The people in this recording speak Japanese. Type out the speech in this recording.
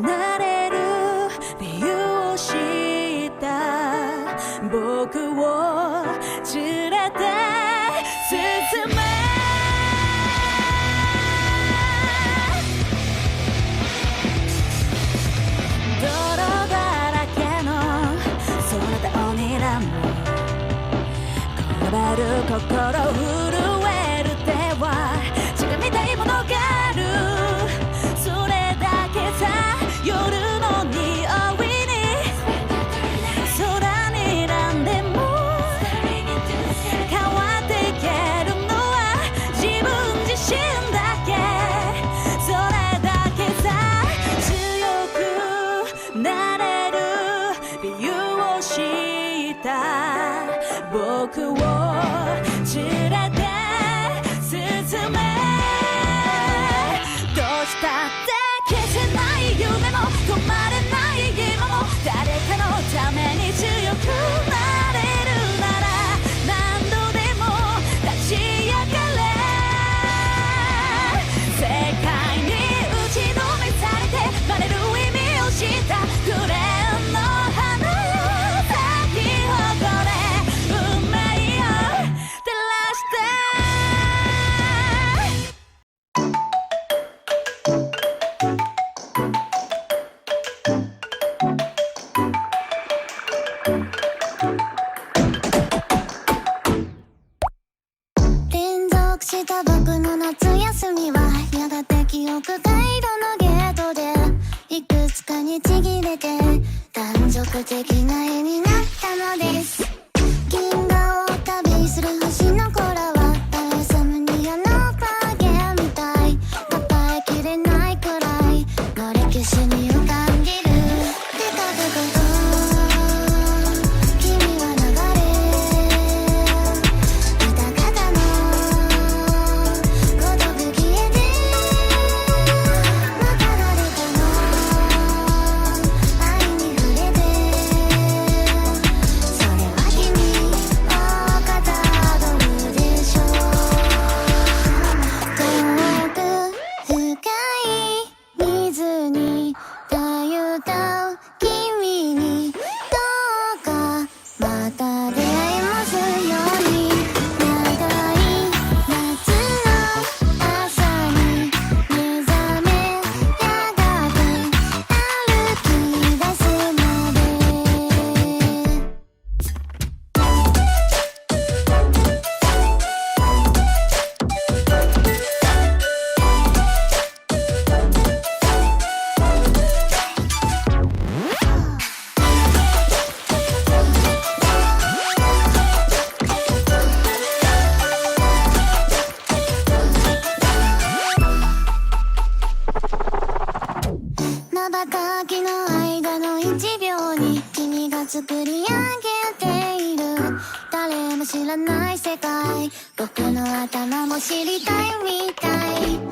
なれる理由を知った僕を連れて進め泥だらけの空で鬼らも転ばる心震える手は血が見たいものがあるそれだけさ夜の匂いに空にらんでも変わっていけるのは自分自身だけそれだけさ強くなれる理由を知った僕を連れて進めどうしたって消せない夢も止まれない今も誰かのために強くなれるなら何度でも立ち上がれ世界に打ちのめされて生まれる意味を知ったグレーの花よ咲き誇れ運命を照らして連続した僕の夏休みはやがて記憶回路のゲートでいくつかにちぎれて断続的な絵になったのです銀河を旅する星の子らはダイサムニアの影みたい答えきれないくらいの歴史に浮かんでるデカデカと君は流れ歌方のごとく消えてまた誰かの愛に触れてそれは君をかたどるでしょう遠く深い水にたゆた君にどうかまた出会えますように長い夏の朝に目覚めやがて歩き出すまで瞬きの間の1秒に君が作り上げている誰も知らない世界僕の頭も知りたいみたい